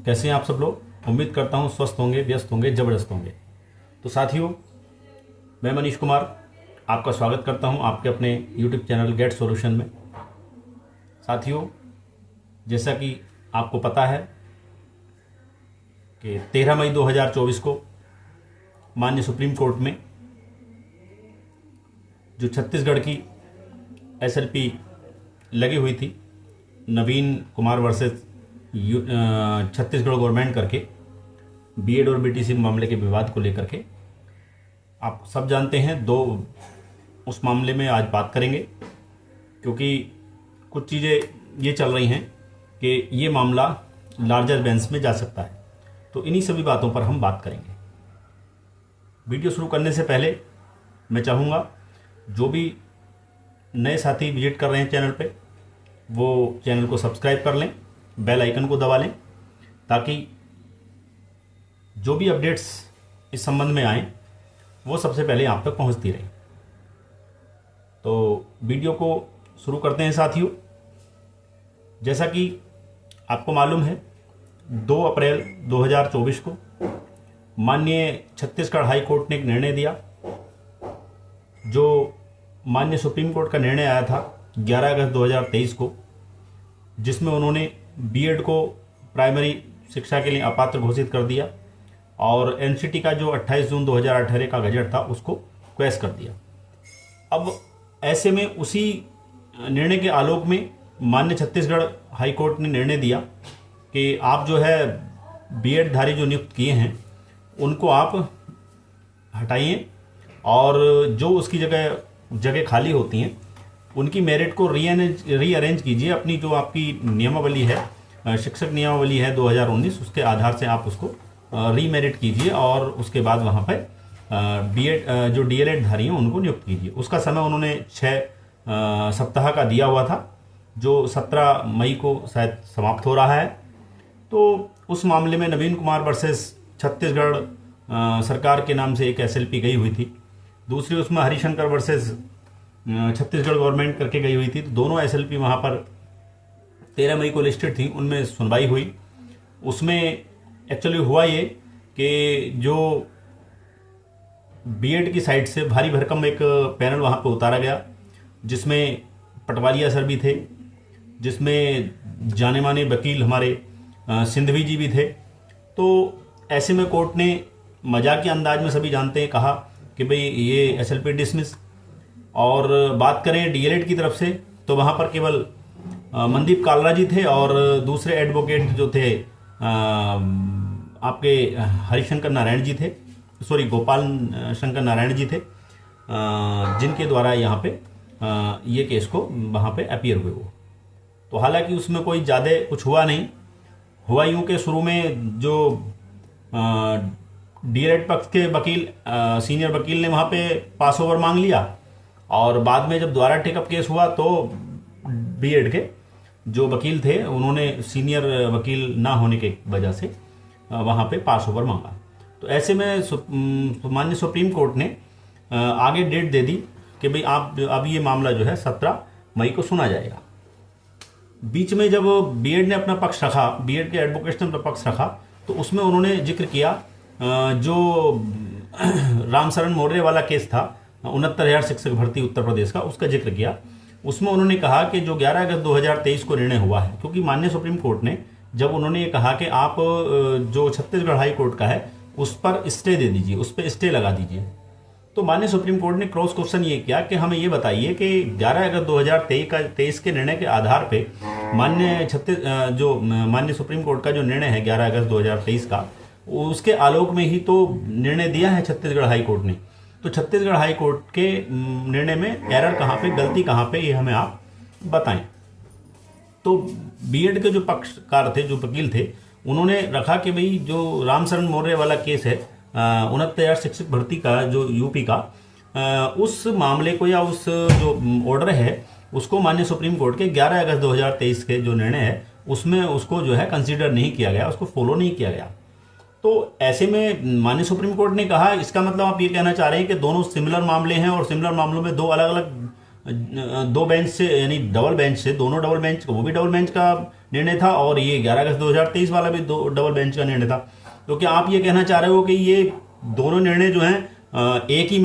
कैसे हैं आप सब लोग। उम्मीद करता हूं स्वस्थ होंगे, व्यस्त होंगे, ज़बरदस्त होंगे। तो साथियों, मैं मनीष कुमार आपका स्वागत करता हूं आपके अपने YouTube चैनल गेट सॉल्यूशन में। साथियों, जैसा कि आपको पता है कि 13 मई 2024 को माननीय सुप्रीम कोर्ट में जो छत्तीसगढ़ की SLP लगी हुई थी, नवीन कुमार वर्सेस छत्तीसगढ़ गवर्नमेंट करके बीएड और बीटीसी मामले के विवाद को लेकर के आप सब जानते हैं। उस मामले में आज बात करेंगे, क्योंकि कुछ चीज़ें ये चल रही हैं कि ये मामला लार्जर बेंच में जा सकता है। तो इन्हीं सभी बातों पर हम बात करेंगे। वीडियो शुरू करने से पहले मैं चाहूँगा जो भी नए साथी विजिट कर रहे हैं चैनल पे, वो चैनल को सब्सक्राइब कर लें, बेल आइकन को दबा लें, ताकि जो भी अपडेट्स इस संबंध में आएँ वो सबसे पहले आप तक पहुंचती रहे। तो वीडियो को शुरू करते हैं साथियों। जैसा कि आपको मालूम है, 2 अप्रैल 2024 को माननीय छत्तीसगढ़ हाई कोर्ट ने एक निर्णय दिया, जो माननीय सुप्रीम कोर्ट का निर्णय आया था 11 अगस्त 2023 को, जिसमें उन्होंने बीएड को प्राइमरी शिक्षा के लिए अपात्र घोषित कर दिया और एनसीटी का जो 28 जून 2018 का गजट था उसको क्वैश कर दिया। अब ऐसे में उसी निर्णय के आलोक में माननीय छत्तीसगढ़ हाई कोर्ट ने निर्णय दिया कि आप जो है बीएड धारी जो नियुक्त किए हैं उनको आप हटाइए, और जो उसकी जगह खाली होती हैं उनकी मेरिट को रीअरेंज कीजिए। अपनी जो आपकी नियमावली है, शिक्षक नियमावली है 2019, उसके आधार से आप उसको रीमेरिट कीजिए और उसके बाद वहाँ पर बीएड जो डीएलएड धारी हैं उनको नियुक्त कीजिए। उसका समय उन्होंने 6 सप्ताह का दिया हुआ था, जो 17 मई को शायद समाप्त हो रहा है। तो उस मामले में नवीन कुमार वर्सेस छत्तीसगढ़ सरकार के नाम से एक SLP गई हुई थी, दूसरी उसमें हरिशंकर वर्सेस छत्तीसगढ़ गवर्नमेंट करके गई हुई थी। तो दोनों SLP वहाँ पर 13 मई को लिस्टेड थी, उनमें सुनवाई हुई। उसमें एक्चुअली हुआ ये कि जो बीएड की साइड से भारी भरकम एक पैनल वहाँ पे उतारा गया, जिसमें पटवारिया सर भी थे, जिसमें जाने माने वकील हमारे सिंधवी जी भी थे। तो ऐसे में कोर्ट ने मजाक के अंदाज में, सभी जानते हैं, कहा कि भाई ये SLP डिसमिस। और बात करें डीएलएड की तरफ से, तो वहाँ पर केवल मनदीप कालरा जी थे और दूसरे एडवोकेट जो थे आपके हरिशंकर नारायण जी थे, सॉरी गोपाल शंकर नारायण जी थे, जिनके द्वारा यहाँ पे ये केस को वहाँ पे अपीयर हुए वो। तो हालांकि उसमें कोई ज़्यादा कुछ हुआ नहीं। हुआ यूँ के शुरू में जो डीएलएड पक्ष के वकील, सीनियर वकील ने वहाँ पे पास ओवर मांग लिया, और बाद में जब दोबारा टेकअप केस हुआ तो बीएड के जो वकील थे उन्होंने सीनियर वकील ना होने के वजह से वहाँ पे पास ओवर मांगा। तो ऐसे में माननीय सुप्रीम कोर्ट ने आगे डेट दे दी कि भाई आप अब ये मामला जो है 17 मई को सुना जाएगा। बीच में जब बीएड ने अपना पक्ष रखा, बीएड के एडवोकेट ने अपना पक्ष रखा, तो उसमें उन्होंने जिक्र किया जो रामशरण मौर्य वाला केस था, 69,000 शिक्षक भर्ती उत्तर प्रदेश का, उसका जिक्र किया। उसमें उन्होंने कहा कि जो 11 अगस्त 2023 को निर्णय हुआ है, क्योंकि माननीय सुप्रीम कोर्ट ने जब उन्होंने ये कहा कि आप जो छत्तीसगढ़ हाई कोर्ट का है उस पर स्टे दे दीजिए, उस पर स्टे लगा दीजिए, तो माननीय सुप्रीम कोर्ट ने क्रॉस क्वेश्चन ये किया कि हमें ये बताइए कि 11 अगस्त 2023 के निर्णय के आधार पे माननीय सुप्रीम कोर्ट का जो निर्णय है 11 अगस्त 2023 का, उसके आलोक में ही तो निर्णय दिया है छत्तीसगढ़ हाई कोर्ट ने। तो छत्तीसगढ़ हाई कोर्ट के निर्णय में एरर कहाँ पे, गलती कहाँ पे, ये हमें आप बताएं। तो बीएड के जो पक्षकार थे, जो वकील थे, उन्होंने रखा कि भाई जो रामशरण मौर्य वाला केस है 69,000 शिक्षक भर्ती का जो यूपी का, उस मामले को या उस जो ऑर्डर है उसको माननीय सुप्रीम कोर्ट के 11 अगस्त 2023 के जो निर्णय है उसमें उसको जो है कंसीडर नहीं किया गया, उसको फॉलो नहीं किया गया। तो ऐसे में माननीय सुप्रीम कोर्ट ने कहा, इसका मतलब आप ये कहना चाह रहे हैं कि दोनों सिमिलर मामले हैं और सिमिलर मामलों में दो बेंच से, यानी डबल बेंच से, दोनों डबल बेंच, वो भी डबल बेंच का निर्णय था और ये 11 अगस्त 2023 वाला भी दो डबल बेंच का निर्णय था। तो क्या आप ये कहना चाह रहे हो कि ये दोनों निर्णय जो हैं एक ही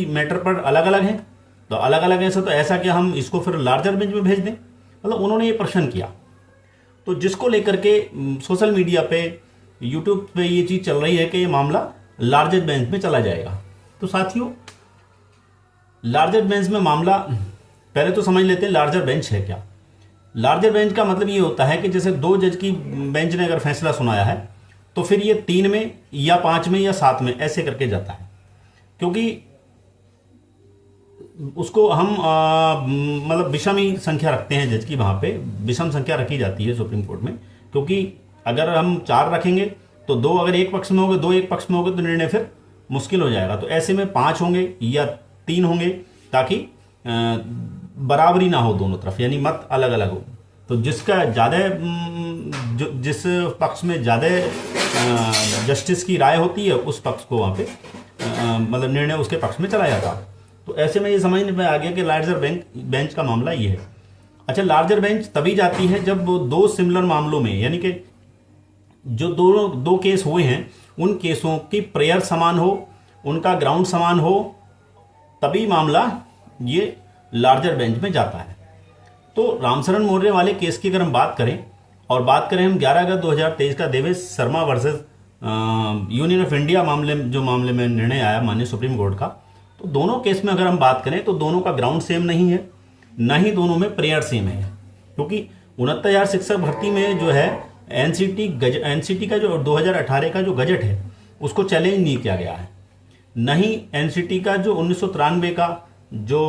मैटर पर अलग अलग हैं? तो अलग अलग ऐसा तो ऐसा क्या हम इसको फिर लार्जर बेंच में भेज दें? मतलब उन्होंने ये प्रश्न किया, तो जिसको लेकर के सोशल मीडिया पे, यूट्यूब पे ये चीज़ चल रही है कि ये मामला लार्जर बेंच में चला जाएगा। तो साथियों, लार्जर बेंच में मामला, पहले तो समझ लेते हैं लार्जर बेंच है क्या। लार्जर बेंच का मतलब ये होता है कि जैसे 2 जज की बेंच ने अगर फैसला सुनाया है तो फिर ये 3 में या 5 में या 7 में ऐसे करके जाता है, क्योंकि उसको हम मतलब विषम संख्या रखते हैं जज की, वहाँ पे विषम संख्या रखी जाती है सुप्रीम कोर्ट में, क्योंकि अगर हम 4 रखेंगे तो 2 अगर एक पक्ष में होंगे, 2 एक पक्ष में होंगे तो निर्णय फिर मुश्किल हो जाएगा। तो ऐसे में 5 होंगे या 3 होंगे ताकि बराबरी ना हो दोनों तरफ, यानी मत अलग अलग हो। तो जिसका ज़्यादा जिस पक्ष में ज़्यादा जस्टिस की राय होती है उस पक्ष को वहाँ पे मतलब निर्णय उसके पक्ष में चला जाता है। तो ऐसे में ये समझ में आ गया कि लार्जर बेंच का मामला ये है। अच्छा, लार्जर बेंच तभी जाती है जब 2 सिमिलर मामलों में, यानी कि जो दो केस हुए हैं उन केसों की प्रेयर समान हो, उनका ग्राउंड समान हो, तभी मामला ये लार्जर बेंच में जाता है। तो रामशरण मौर्य वाले केस की अगर हम बात करें, और बात करें हम 11 अगस्त 2023 का Devesh Sharma versus union of India मामले में निर्णय आया माननीय सुप्रीम कोर्ट का, तो दोनों केस में अगर हम बात करें तो दोनों का ग्राउंड सेम नहीं है, ना ही दोनों में प्रेयर सेम है, क्योंकि 69,000 शिक्षक भर्ती में जो है एनसीटी का जो 2018 का जो गजट है उसको चैलेंज नहीं किया गया है, न ही एनसीटी का जो 1993 का जो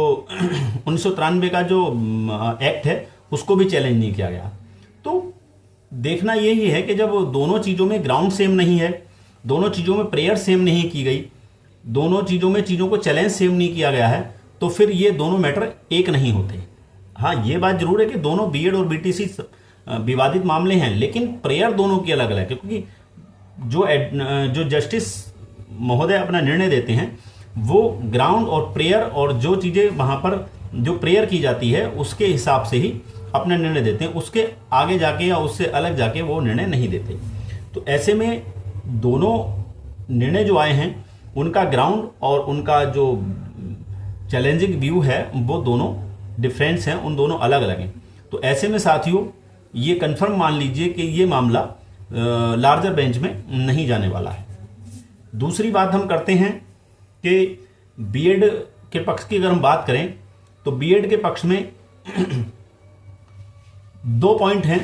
एक्ट है उसको भी चैलेंज नहीं किया गया। तो देखना यही है कि जब दोनों चीज़ों में ग्राउंड सेम नहीं है, दोनों चीज़ों में प्रेयर सेम नहीं की गई, दोनों चीज़ों में चीज़ों को चैलेंज सेम नहीं किया गया है, तो फिर ये दोनों मैटर एक नहीं होते। हाँ, ये बात जरूर है कि दोनों बीएड और बीटीसी विवादित मामले हैं, लेकिन प्रेयर दोनों की अलग अलग है, क्योंकि जो जस्टिस महोदय अपना निर्णय देते हैं वो ग्राउंड और प्रेयर और जो चीज़ें वहाँ पर जो प्रेयर की जाती है उसके हिसाब से ही अपना निर्णय देते हैं, उसके आगे जाके या उससे अलग जाके वो निर्णय नहीं देते। तो ऐसे में दोनों निर्णय जो आए हैं उनका ग्राउंड और उनका जो चैलेंजिंग व्यू है वो दोनों डिफरेंस हैं, उन दोनों अलग अलग हैं। तो ऐसे में साथियों ये कंफर्म मान लीजिए कि ये मामला लार्जर बेंच में नहीं जाने वाला है। दूसरी बात हम करते हैं कि बीएड के पक्ष की अगर हम बात करें तो बीएड के पक्ष में 2 पॉइंट हैं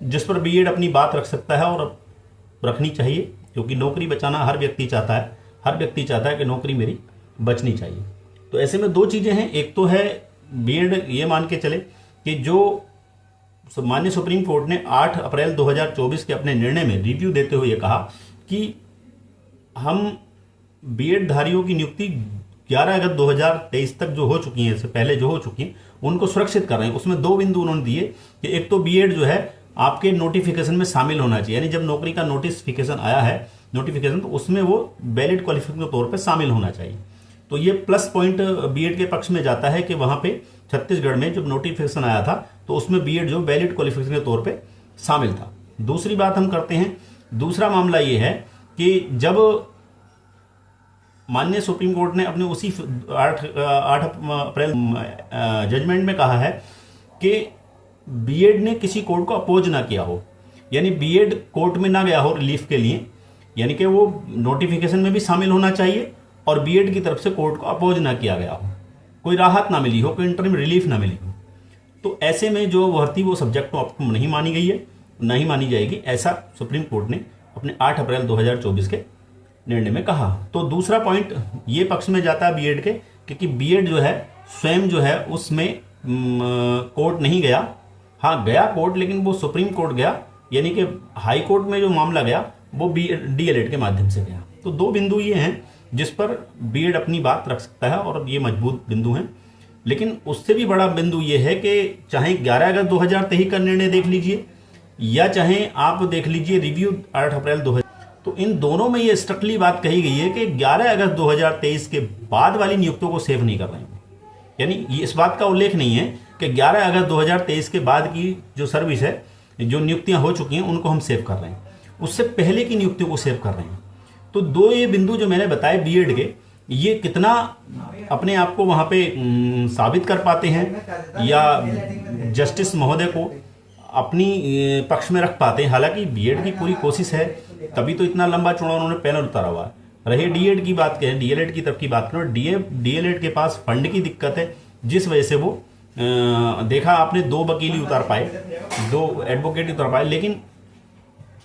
जिस पर बीएड अपनी बात रख सकता है और रखनी चाहिए, क्योंकि नौकरी बचाना हर व्यक्ति चाहता है कि नौकरी मेरी बचनी चाहिए। तो ऐसे में 2 चीज़ें हैं। एक तो है बीएड ये मान के चले कि जो माननीय सुप्रीम कोर्ट ने 8 अप्रैल 2024 के अपने निर्णय में रिव्यू देते हुए कहा कि हम बीएड धारियों की नियुक्ति 11 अगस्त 2023 तक जो हो चुकी हैं, इससे पहले जो हो चुकी हैं, उनको सुरक्षित कर रहे हैं। उसमें 2 बिंदु उन्होंने दिए कि एक तो बीएड जो है आपके नोटिफिकेशन में शामिल होना चाहिए, यानी जब नौकरी का नोटिफिकेशन आया है तो उसमें वो वैलिड क्वालिफिकेशन के तौर पर शामिल होना चाहिए। तो ये प्लस पॉइंट बीएड के पक्ष में जाता है कि वहाँ पे छत्तीसगढ़ में जब नोटिफिकेशन आया था तो उसमें बीएड जो वैलिड क्वालिफिकेशन के तौर पे शामिल था। दूसरी बात हम करते हैं, दूसरा मामला ये है कि जब माननीय सुप्रीम कोर्ट ने अपने उसी 8 अप्रैल जजमेंट में कहा है कि बीएड ने किसी कोर्ट को अपोज ना किया हो, यानी बीएड कोर्ट में ना गया हो रिलीफ के लिए, यानी कि वो नोटिफिकेशन में भी शामिल होना चाहिए और बीएड की तरफ से कोर्ट को अपोज ना किया गया हो, कोई राहत ना मिली हो, कोई इंटरिम रिलीफ ना मिली हो। तो ऐसे में जो भर्ती वो सब्जेक्ट ऑप्ट नहीं मानी गई है, नहीं मानी जाएगी, ऐसा सुप्रीम कोर्ट ने अपने 8 अप्रैल 2024 के निर्णय में कहा। तो दूसरा पॉइंट ये पक्ष में जाता है बीएड के, क्योंकि बीएड जो है स्वयं जो है उसमें कोर्ट नहीं गया, हाँ गया कोर्ट, लेकिन वो सुप्रीम कोर्ट गया, यानी कि हाई कोर्ट में जो मामला गया वो डीएलएड के माध्यम से गया। तो 2 बिंदु ये हैं जिस पर बीएड अपनी बात रख सकता है और ये मजबूत बिंदु हैं। लेकिन उससे भी बड़ा बिंदु ये है कि चाहे 11 अगस्त 2023 का निर्णय देख लीजिए या चाहे आप देख लीजिए रिव्यू 8 अप्रैल 2000, तो इन दोनों में ये स्ट्रिक्टली बात कही गई है कि 11 अगस्त 2023 के बाद वाली नियुक्तियों को सेव नहीं कर रहे हैं। यानी ये इस बात का उल्लेख नहीं है कि 11 अगस्त 2023 के बाद की जो सर्विस है, जो नियुक्तियां हो चुकी हैं, उनको हम सेव कर रहे हैं, उससे पहले की नियुक्तियों को सेव कर रहे हैं। तो दो ये बिंदु जो मैंने बताए बीएड के, ये कितना अपने आप को वहाँ पे साबित कर पाते हैं या जस्टिस महोदय को अपनी पक्ष में रख पाते हैं। हालांकि बीएड की पूरी कोशिश है, तभी तो इतना लंबा चौड़ा उन्होंने पैनल उतारा हुआ है। रही डीएड की बात करें, डीएलएड की तरफ की बात करें, डीएलएड के पास फंड की दिक्कत है, जिस वजह से वो देखा आपने 2 वकील ही उतार पाए, 2 एडवोकेट ही उतार पाए। लेकिन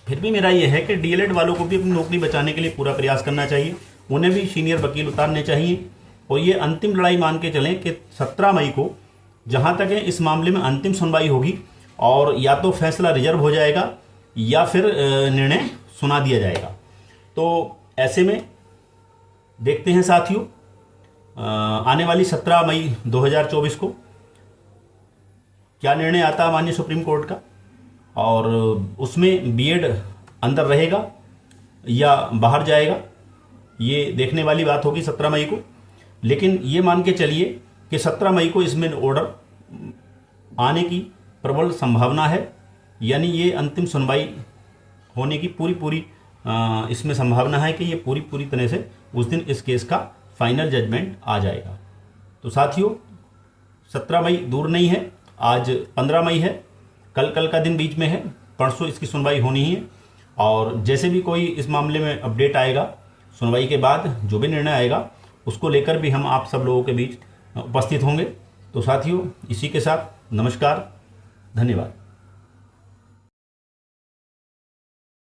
फिर भी मेरा यह है कि डीएलएड वालों को भी अपनी नौकरी बचाने के लिए पूरा प्रयास करना चाहिए, उन्हें भी सीनियर वकील उतारने चाहिए। और ये अंतिम लड़ाई मान के चलें कि 17 मई को जहाँ तक है इस मामले में अंतिम सुनवाई होगी, और या तो फैसला रिजर्व हो जाएगा या फिर निर्णय सुना दिया जाएगा। तो ऐसे में देखते हैं साथियों, आने वाली 17 मई 2024 को क्या निर्णय आता है माननीय सुप्रीम कोर्ट का, और उसमें बीएड अंदर रहेगा या बाहर जाएगा, ये देखने वाली बात होगी 17 मई को। लेकिन ये मान के चलिए कि 17 मई को इसमें ऑर्डर आने की प्रबल संभावना है, यानी ये अंतिम सुनवाई होने की पूरी इसमें संभावना है कि ये पूरी तरह से उस दिन इस केस का फाइनल जजमेंट आ जाएगा। तो साथियों, 17 मई दूर नहीं है, आज 15 मई है, कल का दिन बीच में है, परसों इसकी सुनवाई होनी ही है। और जैसे भी कोई इस मामले में अपडेट आएगा, सुनवाई के बाद जो भी निर्णय आएगा, उसको लेकर भी हम आप सब लोगों के बीच उपस्थित होंगे। तो साथियों, इसी के साथ नमस्कार, धन्यवाद।